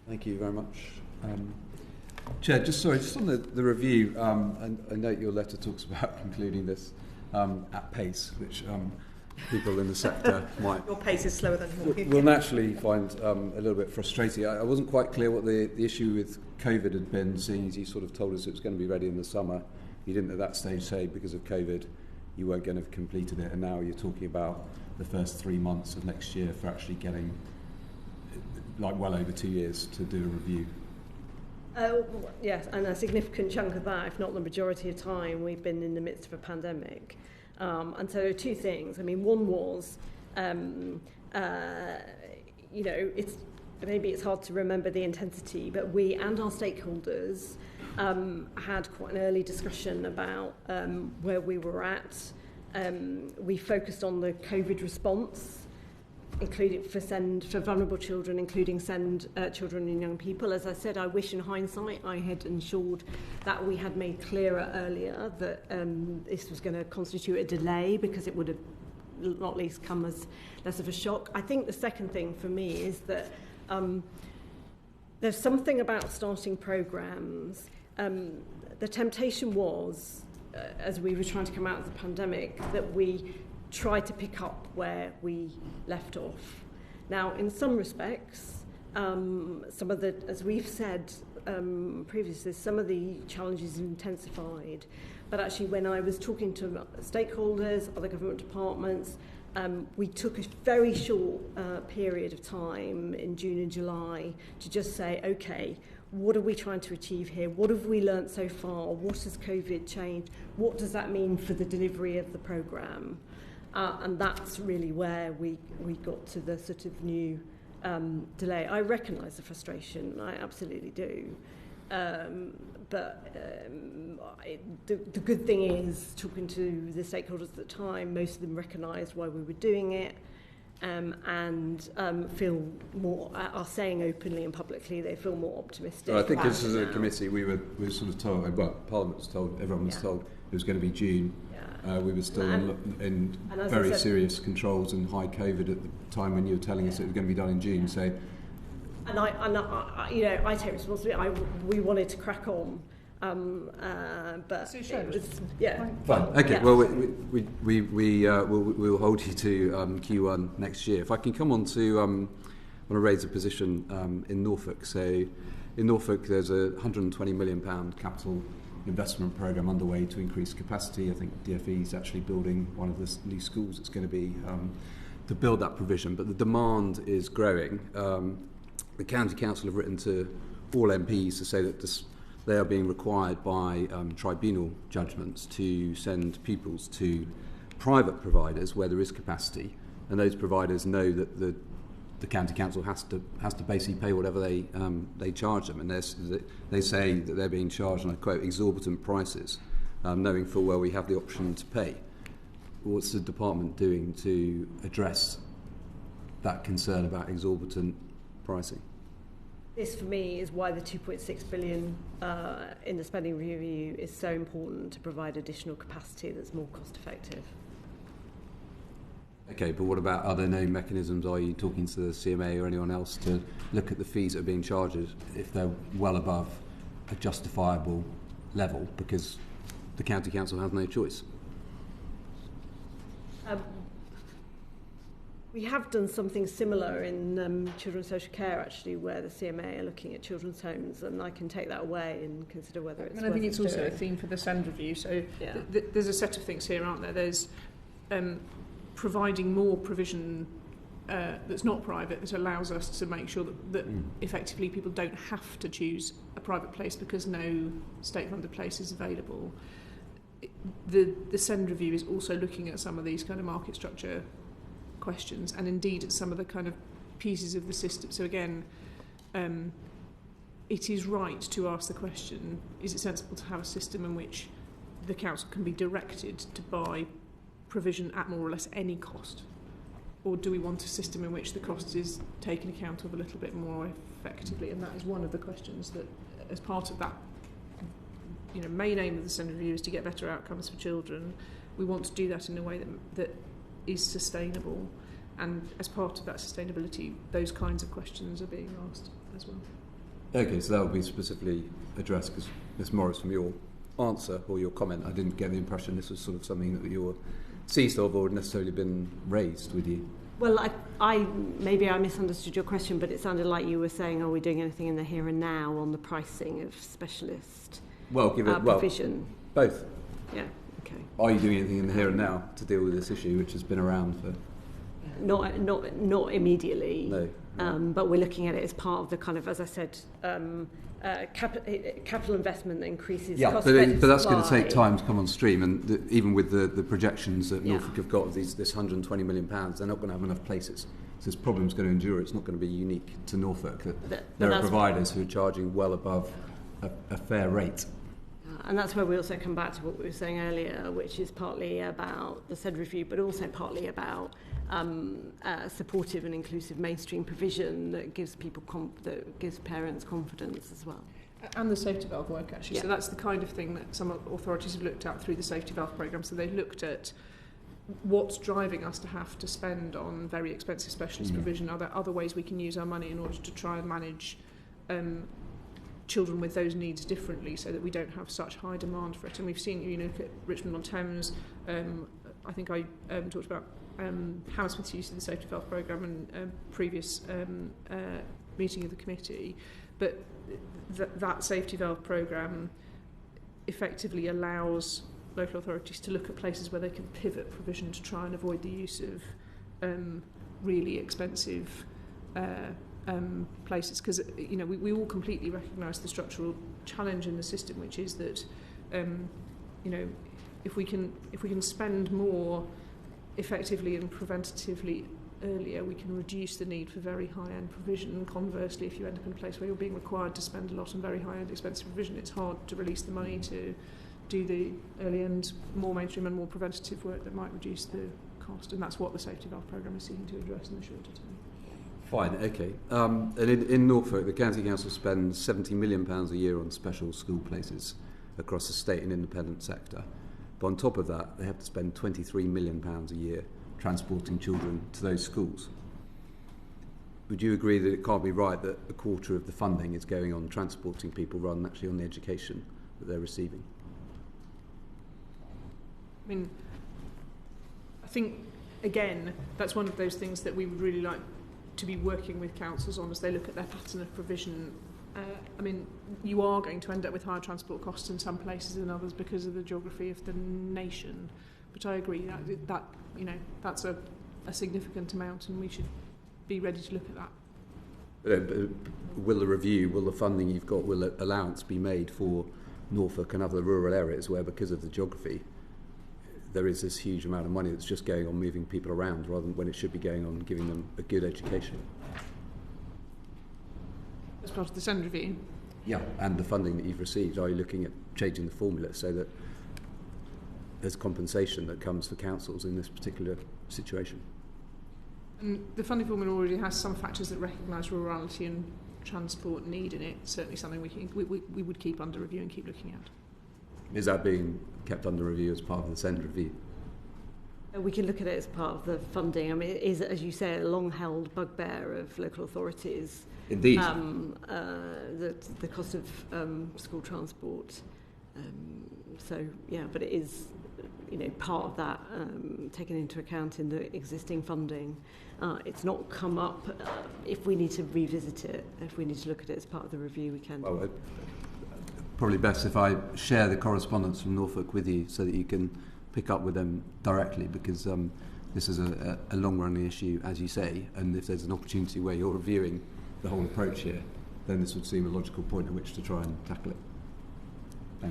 Thank you very much. Chair, just on the review, I note your letter talks about concluding this at pace, which people in the sector might... Your pace is slower than yours. will naturally find a little bit frustrating. I wasn't quite clear what the issue with COVID had been, seeing as you sort of told us it was going to be ready in the summer. You didn't at that stage say because of COVID you weren't going to have completed it, and now you're talking about the first 3 months of next year for actually getting well over 2 years to do a review. Yes, and a significant chunk of that, if not the majority of time, we've been in the midst of a pandemic. And so two things. I mean, one was, it's hard to remember the intensity, but we and our stakeholders had quite an early discussion about where we were at. We focused on the COVID response, including for vulnerable children, including SEND children and young people. As I said, I wish in hindsight I had ensured that we had made clearer earlier that this was going to constitute a delay, because it would have not least come as less of a shock. I think the second thing for me is that there's something about starting programmes. The temptation was, as we were trying to come out of the pandemic, that we try to pick up where we left off. Now, in some respects, some of the, as we've said previously, some of the challenges intensified. But actually, when I was talking to stakeholders, other government departments, we took a very short period of time in June and July to just say, okay, what are we trying to achieve here? What have we learnt so far? What has COVID changed? What does that mean for the delivery of the programme? And that's really where we got to the sort of new delay. I recognise the frustration, I absolutely do. But the good thing is, talking to the stakeholders at the time, most of them recognised why we were doing it, and feel more, are saying openly and publicly they feel more optimistic. Well, I think as a committee we were sort of told, well, Parliament was told, everyone was told it was going to be June. We were still in very serious controls and high COVID at the time when you were telling us it was going to be done in June. So, and I take responsibility. We wanted to crack on, but it was, fine. Okay. Yeah. Well, we'll hold you to Q1 next year. If I can come on to, I want to raise a position in Norfolk. So, in Norfolk, there's a £120 million capital investment programme underway to increase capacity. I think DfE is actually building one of the new schools that's going to be to build that provision, but the demand is growing. The County Council have written to all MPs to say that they are being required by tribunal judgments to send pupils to private providers where there is capacity, and those providers know that the County Council has to basically pay whatever they charge them, and they say that they're being charged, and I quote, exorbitant prices, knowing full well we have the option to pay. What's the department doing to address that concern about exorbitant pricing? This, for me, is why the 2.6 billion in the spending review is so important, to provide additional capacity that's more cost effective. Okay, but what about, are there no mechanisms? Are you talking to the CMA or anyone else to look at the fees that are being charged if they're well above a justifiable level, because the County Council has no choice? We have done something similar in children's social care, actually, where the CMA are looking at children's homes, and I can take that away and consider whether it's worth it. And I think it's also a theme for the SEND review. So there's a set of things here, aren't there? There's providing more provision that's not private, that allows us to make sure that effectively people don't have to choose a private place because no state-funded place is available. The SEND review is also looking at some of these kind of market structure questions, and indeed at some of the kind of pieces of the system. So again, it is right to ask the question, is it sensible to have a system in which the council can be directed to buy provision at more or less any cost? Or do we want a system in which the cost is taken account of a little bit more effectively? And that is one of the questions that, as part of that, main aim of the SEND review is to get better outcomes for children. We want to do that in a way that is sustainable, and as part of that sustainability, those kinds of questions are being asked as well. Okay, so that will be specifically addressed, because Ms Morris, from your answer or your comment, I didn't get the impression this was sort of something that you're seized of or had necessarily been raised with you. Well, maybe I misunderstood your question, but it sounded like you were saying, are we doing anything in the here and now on the pricing of specialist provision? Both. Yeah, okay. Are you doing anything in the here and now to deal with this issue, which has been around for... Not immediately. No. But we're looking at it as part of the kind of, as I said, capital investment that increases cost but that's supply. going to take time to come on stream, and even with the projections that Norfolk have got of this £120 million, they're not going to have enough places. So this problem's going to endure. It's not going to be unique to Norfolk. There are providers who are charging well above a fair rate. And that's where we also come back to what we were saying earlier, which is partly about the SEND review, but also partly about supportive and inclusive mainstream provision that gives people that gives parents confidence as well. And the safety valve work, actually. Yeah. So that's the kind of thing that some authorities have looked at through the safety valve programme. So they've looked at what's driving us to have to spend on very expensive specialist provision. Are there other ways we can use our money in order to try and manage children with those needs differently, so that we don't have such high demand for it? And we've seen, look at Richmond on Thames. I think I talked about Hammersmith's use of the safety valve programme and previous meeting of the committee, but that safety valve programme effectively allows local authorities to look at places where they can pivot provision to try and avoid the use of really expensive places, because we all completely recognise the structural challenge in the system, which is that if we can spend more effectively and preventatively earlier, we can reduce the need for very high-end provision. And conversely, if you end up in a place where you're being required to spend a lot on very high-end expensive provision, it's hard to release the money to do the early-end, more mainstream and more preventative work that might reduce the cost. And that's what the safety valve programme is seeking to address in the shorter term. Fine, okay. And in Norfolk, the County Council spends £70 million a year on special school places across the state and independent sector. But on top of that, they have to spend £23 million a year transporting children to those schools. Would you agree that it can't be right that a quarter of the funding is going on transporting people rather than actually on the education that they're receiving? I mean, I think, again, that's one of those things that we would really like to be working with councils on as they look at their pattern of provision. I mean, you are going to end up with higher transport costs in some places than others because of the geography of the nation. But I agree that that's a significant amount, and we should be ready to look at that. Will the funding you've got, will allowance be made for Norfolk and other rural areas where, because of the geography, there is this huge amount of money that's just going on moving people around rather than when it should be going on giving them a good education? As part of the SEND review? Yeah, and the funding that you've received, are you looking at changing the formula so that there's compensation that comes for councils in this particular situation? And the funding formula already has some factors that recognise rurality and transport need in it. Certainly something we would keep under review and keep looking at. Is that being kept under review as part of the SEND review? We can look at it as part of the funding. I mean, it is, as you say, a long-held bugbear of local authorities. Indeed. The cost of school transport. So, yeah, but it is, part of that taken into account in the existing funding. It's not come up. If we need to revisit it, if we need to look at it as part of the review, we can. Well, probably best if I share the correspondence from Norfolk with you so that you can pick up with them directly, because this is a long-running issue, as you say, and if there's an opportunity where you're reviewing the whole approach here, then this would seem a logical point at which to try and tackle it.